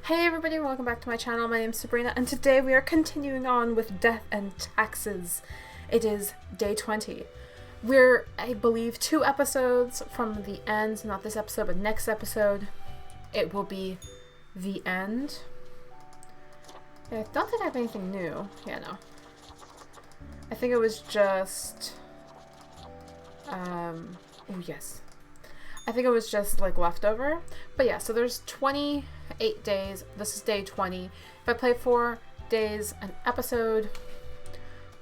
Hey everybody, welcome back to my channel. My name is Sabrina, and today we are continuing on with death and taxes. It is day 20. We're, I believe, 2 episodes from the end. Not this episode, but next episode. It will be the end. Yeah, I don't think I have anything new. Yeah, no. I think it was just... oh yes. I think it was just like leftover. But yeah, so there's 28 days. This is day 20. If I play 4 days an episode,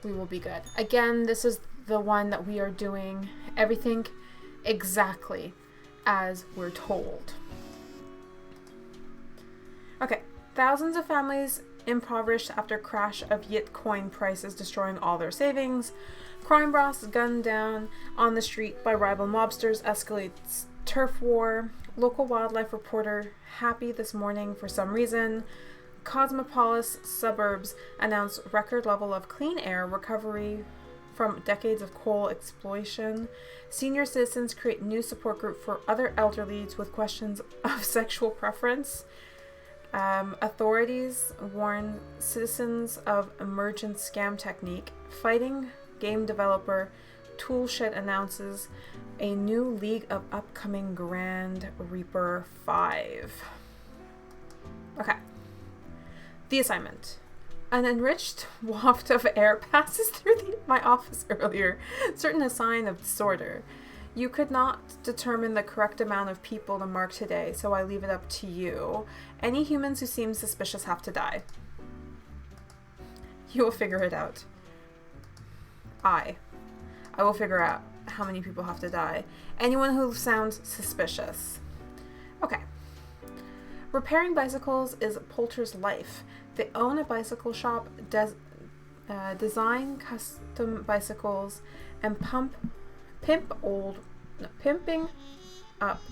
we will be good. Again, this is the one that we are doing everything exactly as we're told. Okay, thousands of families impoverished after crash of Yitcoin prices destroying all their savings. Crime boss gunned down on the street by rival mobsters escalates turf war. Local wildlife reporter happy this morning for some reason. Cosmopolis suburbs announce record level of clean air recovery from decades of coal exploitation. Senior citizens create new support group for other elderlies with questions of sexual preference. Authorities warn citizens of emergent scam technique. Fighting game developer Toolshed announces a new league of upcoming Grand Reaper 5. Okay. The assignment. An enriched waft of air passes through my office earlier, certain a sign of disorder. You could not determine the correct amount of people to mark today, so I leave it up to you. Any humans who seem suspicious have to die. You will figure it out. I will figure out how many people have to die. Anyone who sounds suspicious. Okay. Repairing bicycles is Poulter's life. They own a bicycle shop, design custom bicycles, and pimping up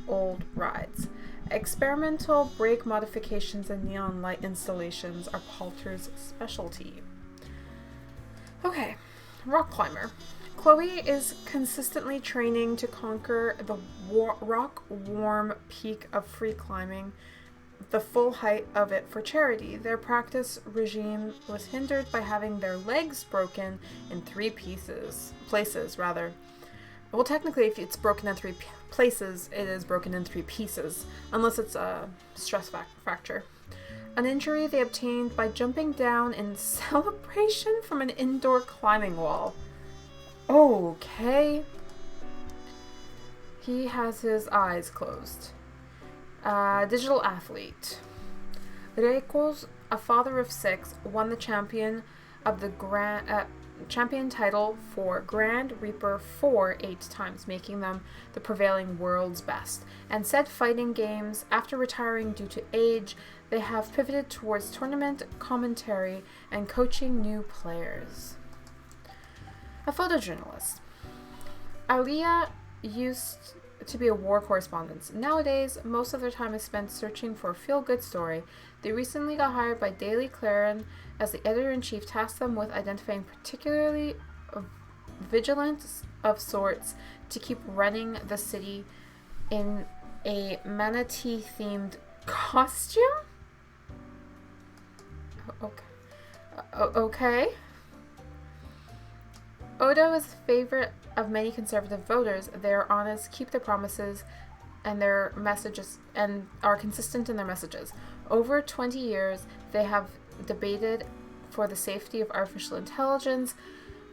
old rides. Experimental brake modifications and neon light installations are Poulter's specialty. Okay. Rock climber. Chloe is consistently training to conquer the rock-warm peak of free climbing, the full height of it for charity. Their practice regime was hindered by having their legs broken in 3 places. Well, technically, if it's broken in 3 places, it is broken in 3 pieces, unless it's a stress fracture. An injury they obtained by jumping down in celebration from an indoor climbing wall. Okay. He has his eyes closed. Digital athlete. Reikos, a father of 6, won the champion title for Grand Reaper 4 8 times, making them the prevailing world's best. And said fighting games, after retiring due to age, they have pivoted towards tournament commentary and coaching new players. A photojournalist. Aliyah used to be a war correspondent. Nowadays, most of their time is spent searching for a feel-good story. They recently got hired by Daily Clarion as the editor-in-chief, tasked them with identifying particularly vigilance of sorts to keep running the city in a manatee-themed costume? Okay. Odo is the favorite of many conservative voters. They are honest, keep their promises, and their messages, and are consistent in their messages. Over 20 years, they have debated for the safety of artificial intelligence,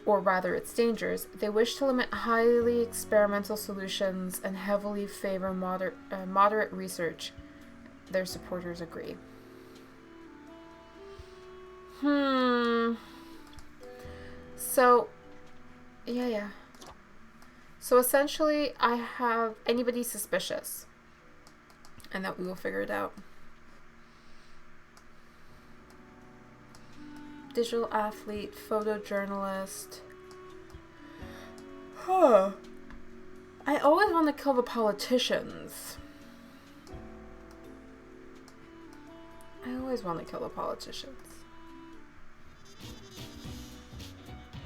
or rather its dangers. They wish to limit highly experimental solutions and heavily favor moderate research. Their supporters agree. So, yeah. So essentially, I have anybody suspicious, and that we will figure it out. Digital athlete, photojournalist. I always want to kill the politicians.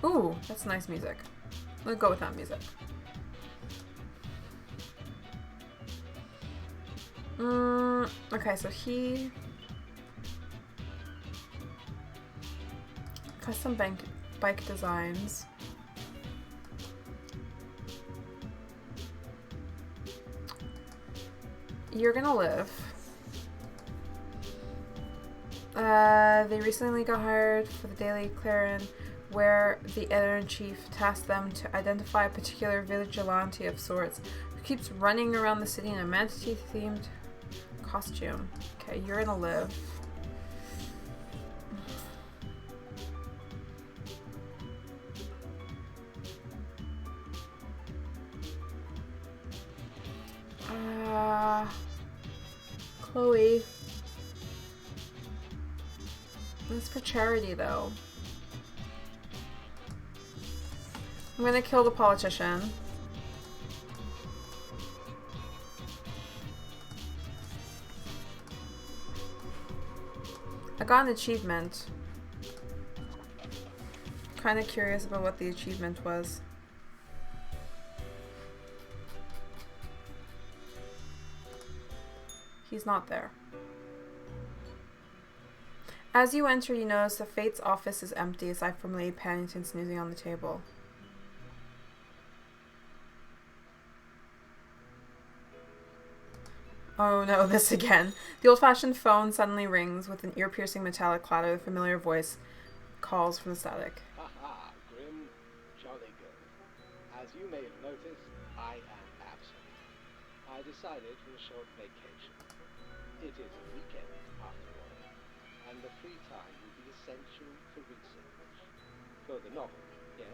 Ooh, that's nice music. Let's go with that music. Okay, so he Custom bike designs. You're gonna live. They recently got hired for the Daily Clarion, where the editor-in-chief tasked them to identify a particular vigilante of sorts who keeps running around the city in a manatee-themed costume. Okay, you're gonna live. Chloe. It's for charity, though. I'm gonna kill the politician. I got an achievement. Kind of curious about what the achievement was. He's not there. As you enter, you notice the Fate's office is empty, aside from Lady Paddington snoozing on the table. Oh no, this again. The old-fashioned phone suddenly rings with an ear-piercing metallic clatter. The familiar voice calls from the static. Haha, Grim, jolly good. As you may have noticed, I am absent. I decided for a short vacation. It is a weekend, after all, and the free time will be essential for research. For the novel, yes?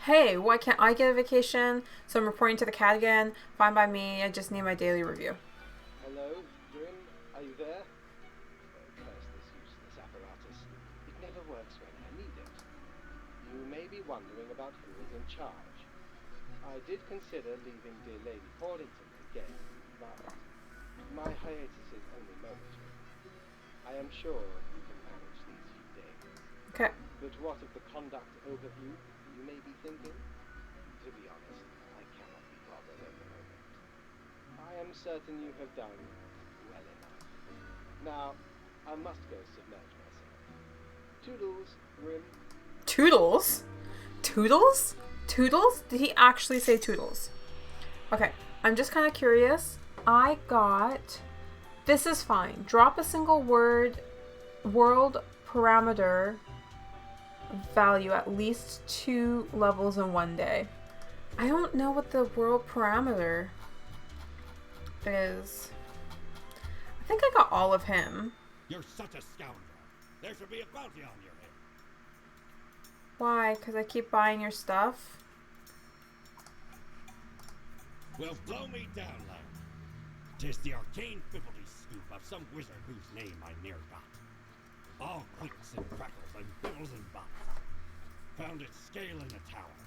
Hey, why can't I get a vacation? So I'm reporting to the cat again. Fine by me, I just need my daily review. Hello, Grim, are you there? Curse this useless apparatus. It never works when I need it. You may be wondering about who is in charge. I did consider leaving dear Lady Paddington again, but my hiatus is only momentary. I am sure you can manage these few days. Okay. But what of the conduct overview, you may be thinking? To be honest, I cannot be bothered at the moment. I am certain you have done well enough. Now, I must go submerge myself. Toodles, Grim. Toodles? Toodles? Toodles? Did he actually say toodles? Okay, I'm just kind of curious. I got... This is fine. Drop a single word, world parameter value at least 2 levels in 1 day. I don't know what the world parameter is. I think I got all of him. You're such a scoundrel. There should be a bounty on your head. Why? Because I keep buying your stuff? Well, blow me down, lad. 'Tis the arcane fibbly scoop of some wizard whose name I ne'er got. All clinks and crackles and bibbles and bops. Found its scale in the tower.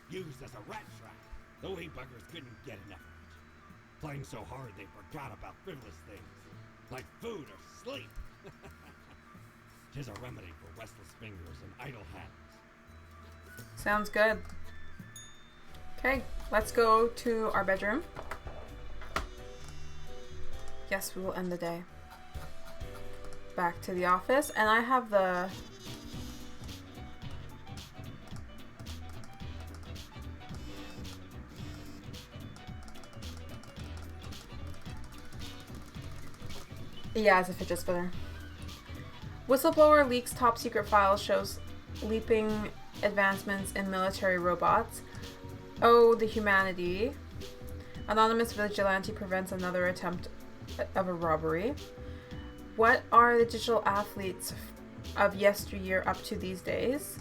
Used as a rat trap. The wee buggers couldn't get enough of it. Playing so hard they forgot about frivolous things. Like food or sleep. 'Tis a remedy for restless fingers and idle hands. Sounds good. Okay, let's go to our bedroom. Yes, we will end the day. Back to the office, and I have the... Yeah, as a fidget spinner. Whistleblower leaks top secret files, shows leaping advancements in military robots. Oh, the humanity. Anonymous vigilante prevents another attempt of a robbery. What are the digital athletes of yesteryear up to these days?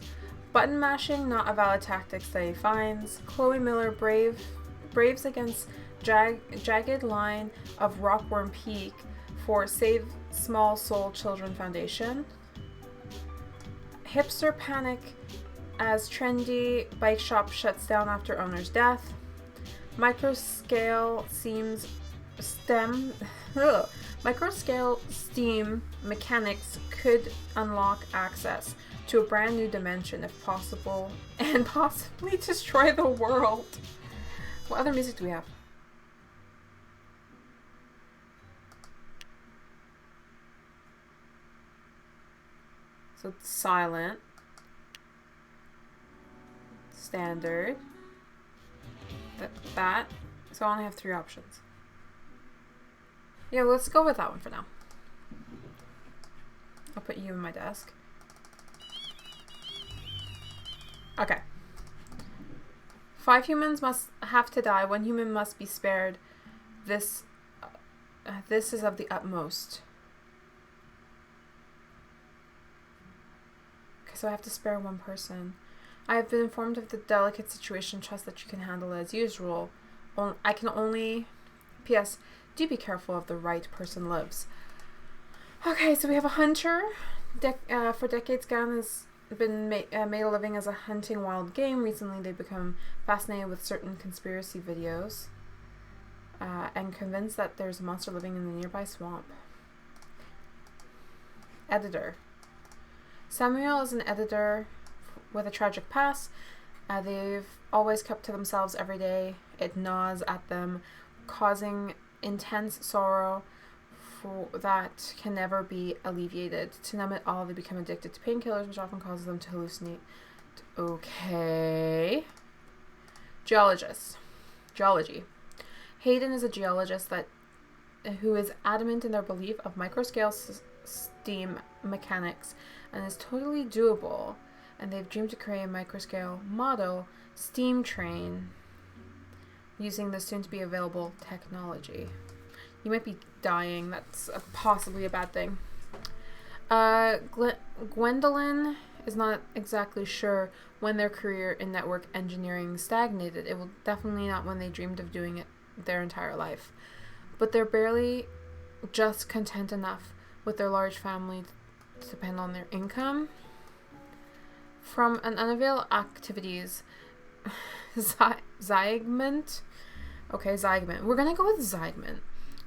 Button mashing, not a valid tactic, study finds. Chloe Miller braves against jagged line of Rockworm Peak for Save Small Soul Children Foundation. Hipster panic as trendy bike shop shuts down after owner's death. Microscale steam mechanics could unlock access to a brand new dimension if possible, and possibly destroy the world. What other music do we have? So it's silent. Standard. That. So I only have 3 options. Yeah, let's go with that one for now. I'll put you in my desk. Okay. 5 humans must have to die. 1 human must be spared. This is of the utmost. Okay, so I have to spare 1 person. I have been informed of the delicate situation. Trust that you can handle it as usual. I can only... P.S. Do be careful if the right person lives. Okay, so we have a hunter. For decades, Gan has been made a living as a hunting wild game. Recently, they've become fascinated with certain conspiracy videos and convinced that there's a monster living in the nearby swamp. Editor. Samuel is an editor with a tragic past. They've always kept to themselves every day. It gnaws at them, causing intense sorrow that can never be alleviated. To numb it all, they become addicted to painkillers, which often causes them to hallucinate. Okay. Geology. Hayden is a geologist who is adamant in their belief of microscale steam mechanics and is totally doable. And they've dreamed to create a microscale model steam train using the soon-to-be available technology. You might be dying. That's possibly a bad thing. Gwendolyn is not exactly sure when their career in network engineering stagnated. It will definitely not when they dreamed of doing it their entire life. But they're barely just content enough with their large family to depend on their income. From an unavailable activities, Zygmunt. Okay, Zygmunt. We're gonna go with Zygmunt.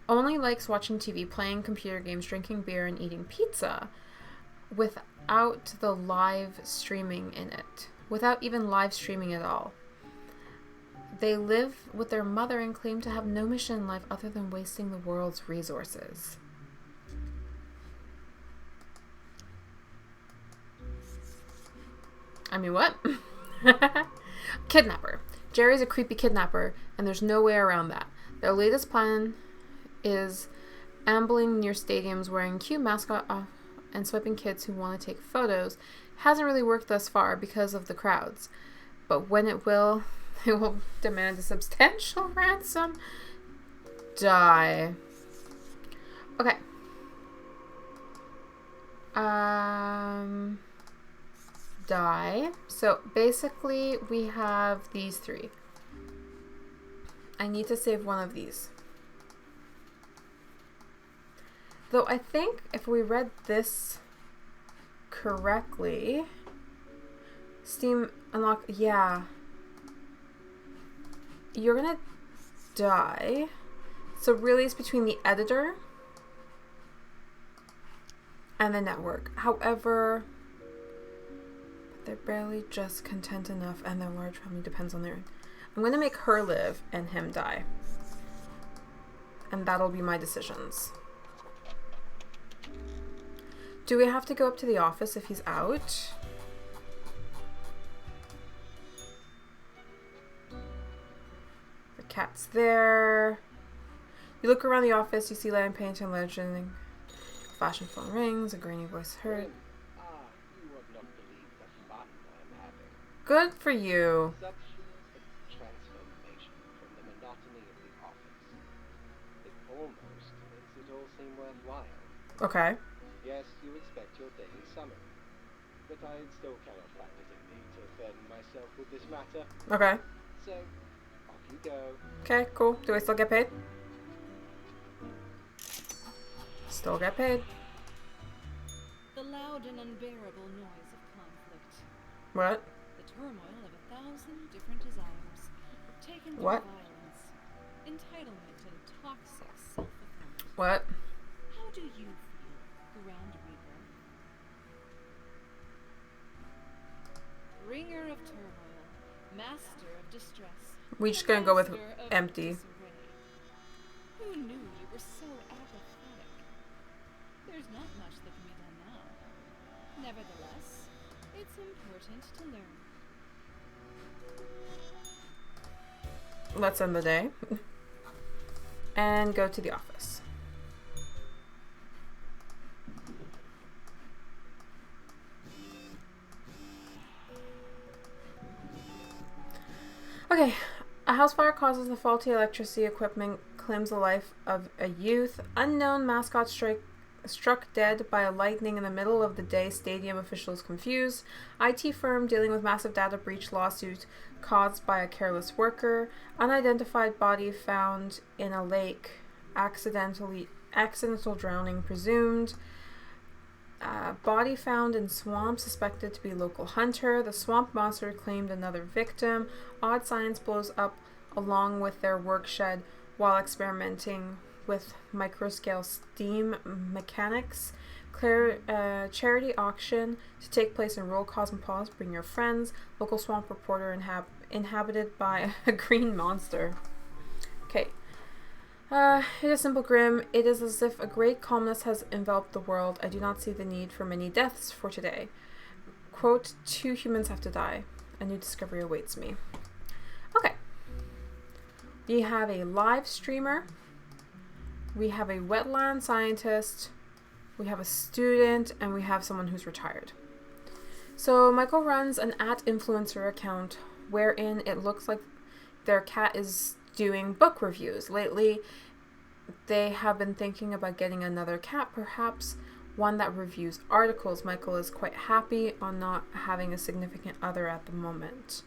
Only likes watching TV, playing computer games, drinking beer, and eating pizza without the live streaming in it. Without even live streaming at all. They live with their mother and claim to have no mission in life other than wasting the world's resources. I mean, what? Kidnapper. Jerry's a creepy kidnapper, and there's no way around that. Their latest plan is ambling near stadiums wearing cute mascot and swiping kids who want to take photos. Hasn't really worked thus far because of the crowds. But when it will demand a substantial ransom. Die. Okay. Die. So basically we have these 3. I need to save one of these. Though I think if we read this correctly, Steam unlock, yeah. You're gonna die. So really it's between the editor and the network. However, they're barely just content enough and their large family depends on their... I'm going to make her live and him die. And that'll be my decisions. Do we have to go up to the office if he's out? The cat's there. You look around the office, you see lamp paint and legend. Flashing phone rings, a grainy voice heard. Good for you. Such a transformation from the monotony of the office. It almost makes it all seem worthwhile. Okay. Yes, you expect your daily summary, but I still cannot find it in me to burden myself with this matter. Okay. So, off you go. Okay, cool. Do I still get paid? Still get paid. The loud and unbearable noise of conflict. What? The turmoil of 1,000 different desires, taken to What? violence, entitlement and toxic self-fulfillment. What? How do you feel, Grand Reaper? Bringer of turmoil, master of distress. We just gonna go with master of empty. disarray. Who knew you were so apathetic? There's not much that can be done now. Nevertheless, it's important to learn. Let's end the day and go to the office. Okay, a house fire causes the faulty electricity equipment, claims the life of a youth. Unknown mascot struck dead by a lightning in the middle of the day. Stadium officials confused. IT firm dealing with massive data breach lawsuit caused by a careless worker. Unidentified body found in a lake. Accidental drowning presumed. Body found in swamp, suspected to be local hunter. The swamp monster claimed another victim. Odd science blows up along with their work shed while experimenting with microscale steam mechanics. Charity auction to take place in rural Cosmopolis. Bring your friends. Local swamp reporter inhabited by a green monster. Okay. It is simple, grim. It is as if a great calmness has enveloped the world. I do not see the need for many deaths for today. Quote, 2 humans have to die. A new discovery awaits me. Okay. We have a live streamer. We have a wetland scientist. We have a student. And we have someone who's retired. So Michael runs an @influencer account wherein it looks like their cat is doing book reviews. Lately, they have been thinking about getting another cat, perhaps one that reviews articles. Michael is quite happy on not having a significant other at the moment.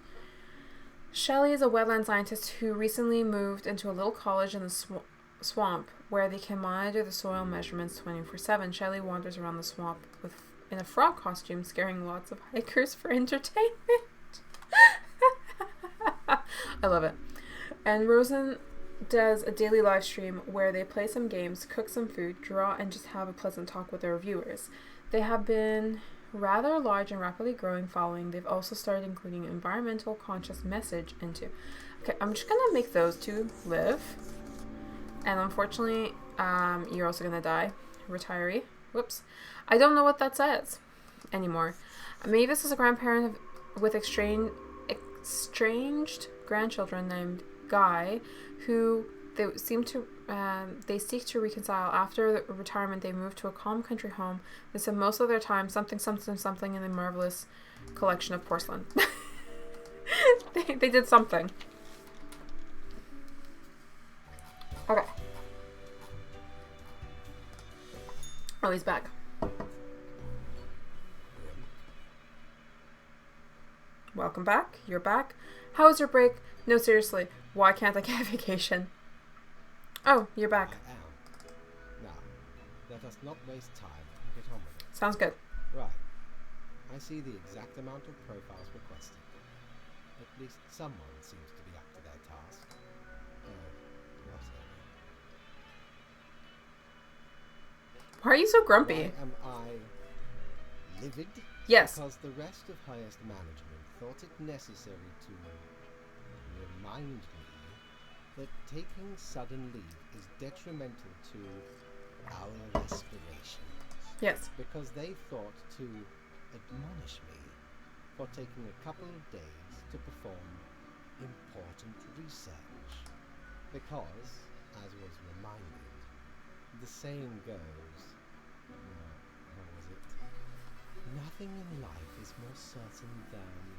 Shelley is a wetland scientist who recently moved into a little college in the swamp where they can monitor the soil measurements 24/7. Shelley wanders around the swamp in a frog costume, scaring lots of hikers for entertainment. I love it. And Rosen does a daily live stream where they play some games, cook some food, draw, and just have a pleasant talk with their viewers. They have been rather large and rapidly growing following. They've also started including environmental conscious message into. Okay, I'm just gonna make those 2 live. And unfortunately, you're also gonna die. Retiree. Whoops. I don't know what that says anymore. Mavis is a grandparent with estranged grandchildren named Guy, who they seek to reconcile. After retirement, they move to a calm country home. They spend most of their time something in a marvelous collection of porcelain. they did something. Okay. Oh, he's back. Welcome back. You're back. How was your break? No, seriously. Why can't I get a vacation? Oh, you're back. I am. Now, let us not waste time and get on with it. Sounds good. Right. I see the exact amount of profiles requested. At least someone seems to be up to their task. What Why are you so grumpy? Why am I livid? Yes. Because the rest of highest management thought it necessary to remind me that taking sudden leave is detrimental to our respiration. Yes. Because they thought to admonish me for taking a couple of days to perform important research. Because, as was reminded, the saying goes, how was it? Nothing in life is more certain than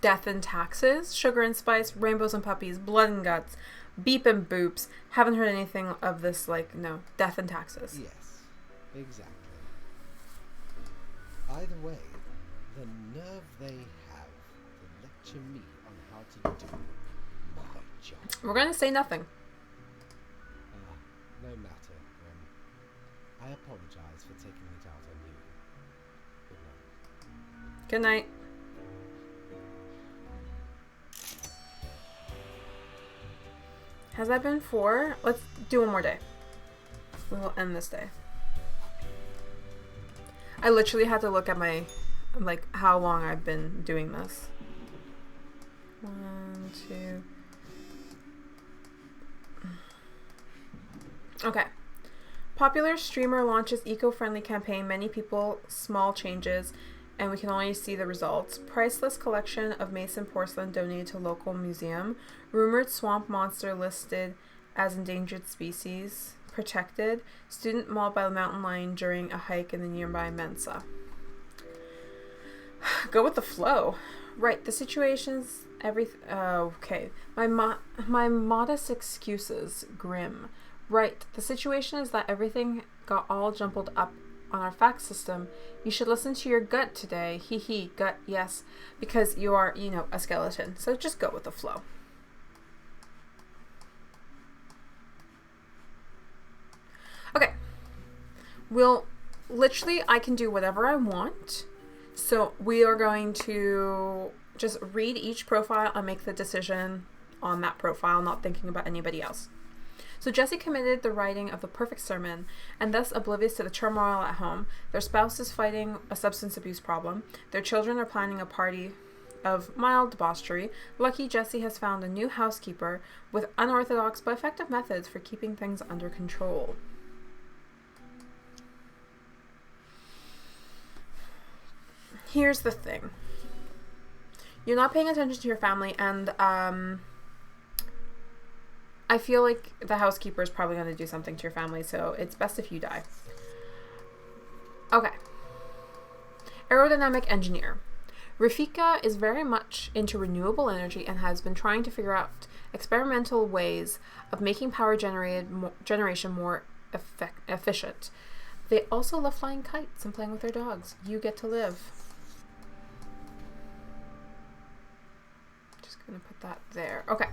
Death and taxes, sugar and spice, rainbows and puppies, blood and guts, beep and boops. Haven't heard anything of this, no. Death and taxes. Yes, exactly. Either way, the nerve they have to lecture me on how to do my job. We're going to say nothing. No matter, I apologize for taking it out on you. Good night. Good night. Has that been 4? Let's do one more day. We'll end this day. I literally had to look at my, how long I've been doing this. 1, 2. Okay. Popular streamer launches eco-friendly campaign. Many people, small changes, and we can only see the results. Priceless collection of Mason porcelain donated to local museum. Rumored swamp monster listed as endangered species. Protected. Student mauled by a mountain lion during a hike in the nearby Mensa. Go with the flow. Right, the situation's okay. My modest excuses. Grim. Right, the situation is that everything got all jumbled up on our fact system. You should listen to your gut today. Hee hee, gut, yes. Because you are, a skeleton. So just go with the flow. Okay. I can do whatever I want. So we are going to just read each profile and make the decision on that profile, not thinking about anybody else. So Jesse committed the writing of the perfect sermon, and thus oblivious to the turmoil at home. Their spouse is fighting a substance abuse problem. Their children are planning a party of mild debauchery. Lucky Jesse has found a new housekeeper with unorthodox but effective methods for keeping things under control. Here's the thing. You're not paying attention to your family, and I feel like the housekeeper is probably going to do something to your family, so it's best if you die. Okay. Aerodynamic engineer. Rafika is very much into renewable energy and has been trying to figure out experimental ways of making power generation more efficient. They also love flying kites and playing with their dogs. You get to live. Just going to put that there. Okay.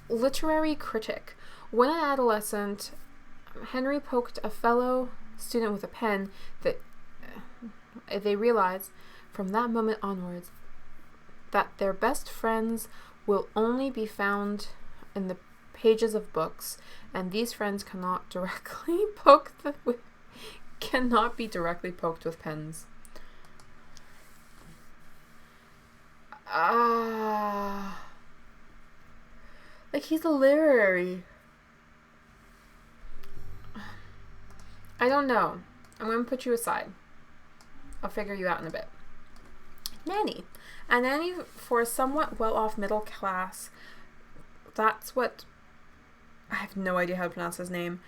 Literary critic. When an adolescent, Henry poked a fellow student with a pen that they realized from that moment onwards that their best friends will only be found in the pages of books, and these friends cannot be directly poked with pens. Like, he's a literary. I don't know. I'm going to put you aside. I'll figure you out in a bit. Nanny. A nanny for a somewhat well-off middle class. That's what... I have no idea how to pronounce his name.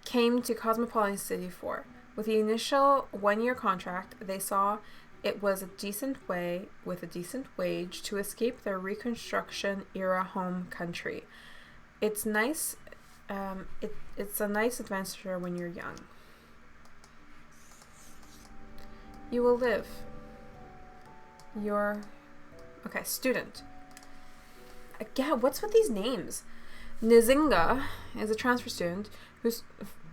Came to Cosmopolitan City for. With the initial one-year contract, they saw it was a decent way, with a decent wage, to escape their Reconstruction-era home country. It's nice. It's a nice adventure when you're young. You will live. Okay, student. Again, what's with these names? Nzinga is a transfer student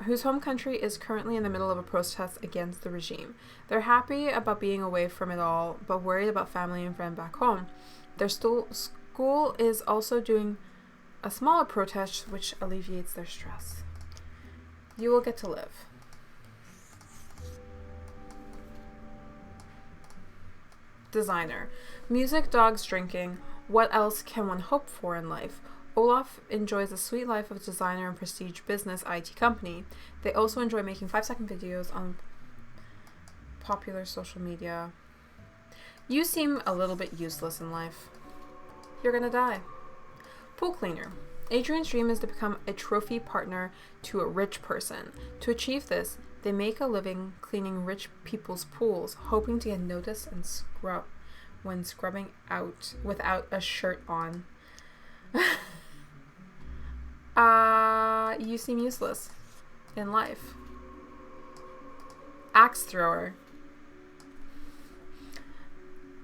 whose home country is currently in the middle of a protest against the regime. They're happy about being away from it all, but worried about family and friends back home. Their school is also doing a smaller protest, which alleviates their stress. You will get to live. Designer. Music, dogs, drinking. What else can one hope for in life? Olaf enjoys the sweet life of a designer and prestige business IT company. They also enjoy making 5-second videos on popular social media. You seem a little bit useless in life. You're gonna die. Pool cleaner. Adrian's dream is to become a trophy partner to a rich person. To achieve this, they make a living cleaning rich people's pools, hoping to get noticed and scrubbing out without a shirt on. You seem useless in life. Axe thrower.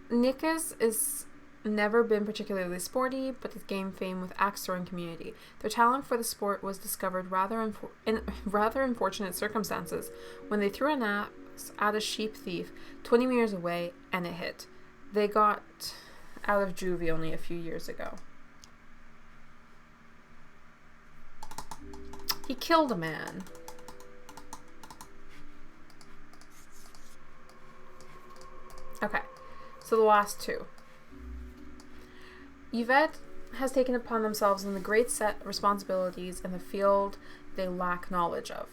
Nikas is never been particularly sporty, but has gained fame with axe throwing community. Their talent for the sport was discovered in rather unfortunate circumstances when they threw an axe at a sheep thief 20 meters away and it hit. They got out of juvie only a few years ago. He killed a man. Okay, so the last two. Yvette has taken upon themselves in the great set responsibilities in the field they lack knowledge of.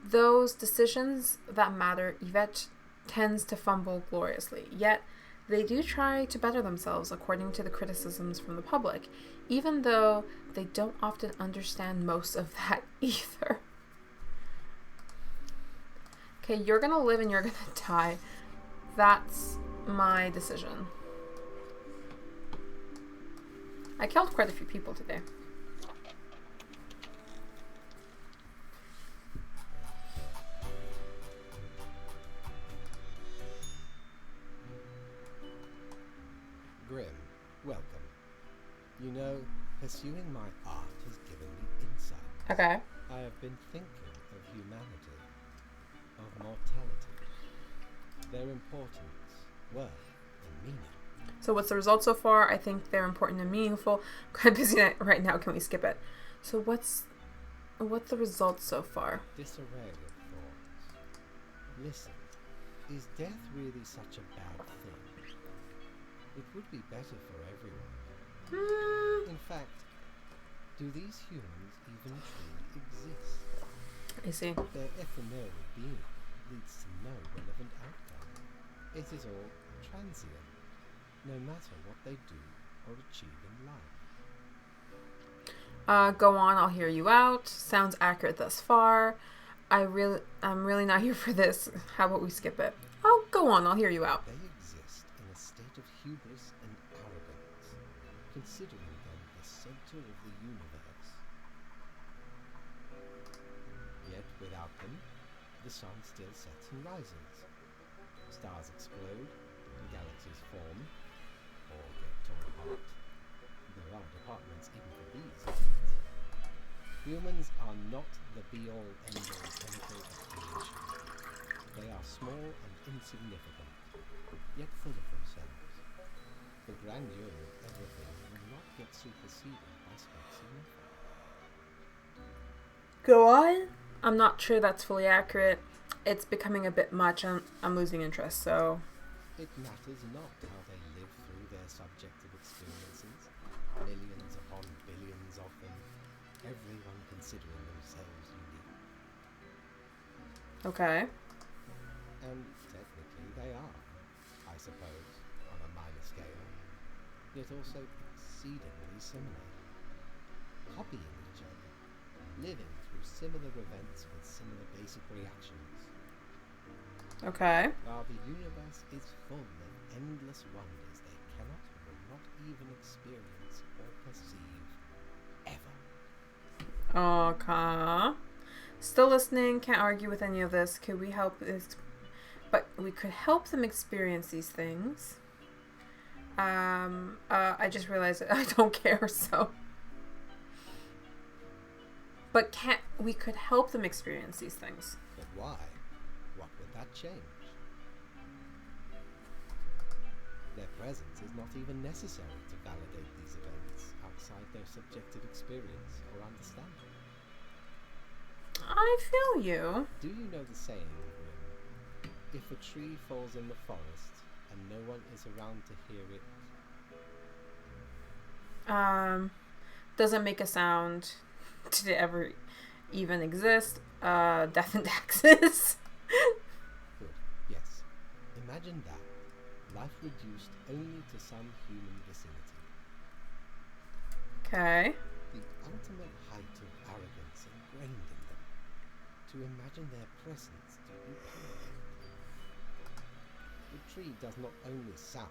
Those decisions that matter, Yvette tends to fumble gloriously, yet they do try to better themselves according to the criticisms from the public, even though they don't often understand most of that either. Okay, you're gonna live and you're gonna die. That's my decision. I killed quite a few people today. Grim, welcome. You know, pursuing my art has given me insight. Okay. I have been thinking of humanity, of mortality, their importance, worth, and meaning. So what's the result so far? I think they're important and meaningful. Quite busy right now. Can we skip it? So what's the result so far? Disarray of thoughts. Listen, is death really such a bad thing? It would be better for everyone. In fact, do these humans even truly exist? I see. Their ephemeral being leads to no relevant outcome. It is all transient, no matter what they do or achieve in life. Go on, I'll hear you out. Sounds accurate thus far. I'm really not here for this. How about we skip it? Oh, go on, I'll hear you out. They exist in a state of hubris and arrogance, considering them the center of the universe. Yet without them, the sun still sets and rises. Stars explode, galaxies form, or get torn apart. There are departments even for these events. Humans are not the be-all, end-all pinnacle of creation. They are small and insignificant, yet full of themselves. The grandeur of everything will not get superseded by specks of nothing. Go on. I'm not sure that's fully accurate. It's becoming a bit much. I'm losing interest, so... It matters not how they live through their subjective experiences, millions upon billions of them, everyone considering themselves unique. Okay. And technically they are, I suppose, on a minor scale, yet also exceedingly similar. Copying each other, living through similar events with similar basic reactions. Okay. While the universe is full of endless wonders they cannot or will not even experience or perceive ever. Okay. Still listening. Can't argue with any of this. Could we help this? But we could help them experience these things. I just realized that I don't care, so. But we could help them experience these things. But why? What would that change? Their presence is not even necessary to validate these events outside their subjective experience or understanding. I feel you. Do you know the saying, Grim? If a tree falls in the forest and no one is around to hear it, Doesn't make a sound. Did it ever even exist? Death and taxes. good, yes. Imagine that. Life reduced only to some human vicinity. Okay. The ultimate height of arrogance ingrained in them. To imagine their presence to be powerful. The tree does not only sound,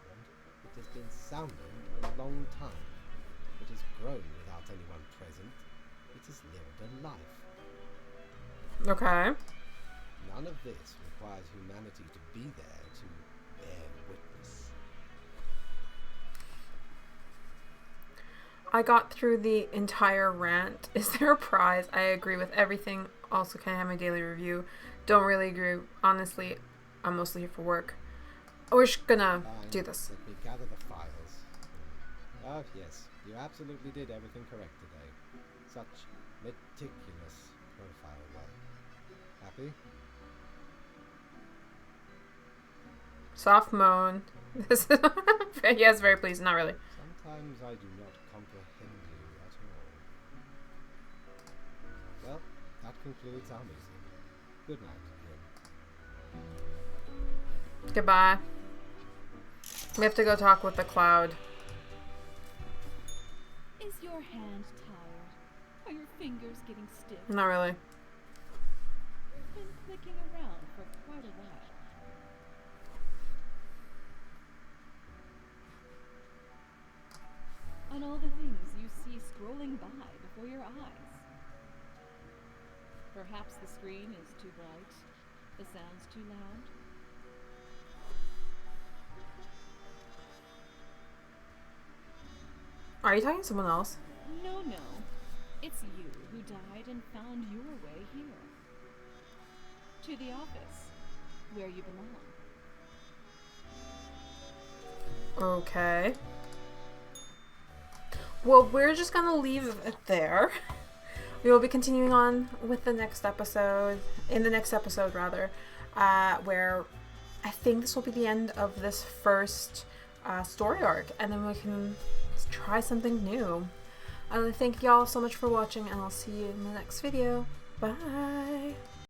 it has been sounding for a long time. It has grown without anyone present. It has lived a life. Okay. None of this requires humanity to be there to bear witness. I got through the entire rant. Is there a prize? I agree with everything. Also, can I have my daily review? Don't really agree. Honestly, I'm mostly here for work. We're just gonna Fine, do this. let me gather the files. Oh yes, you absolutely did everything correct today. Such meticulous profile work. Happy? Soft moan. This is yes, very pleased. Not really. Sometimes I do not comprehend you at all. Well, That concludes our meeting. Good night, Rin. Goodbye. We have to go talk with the cloud. Is your hand tired? Are your fingers getting stiff? Not really. You've been clicking around for quite a while. On all the things you see scrolling by before your eyes. Perhaps the screen is too bright, the sound's too loud. Are you talking to someone else? No, no. It's you who died and found your way here. To the office, where you belong. Okay. Well, we're just gonna leave it there. We will be continuing on with the next episode, in the next episode rather, where I think this will be the end of this first story arc, and then we can try something new. Thank y'all so much for watching, and I'll see you in the next video. Bye!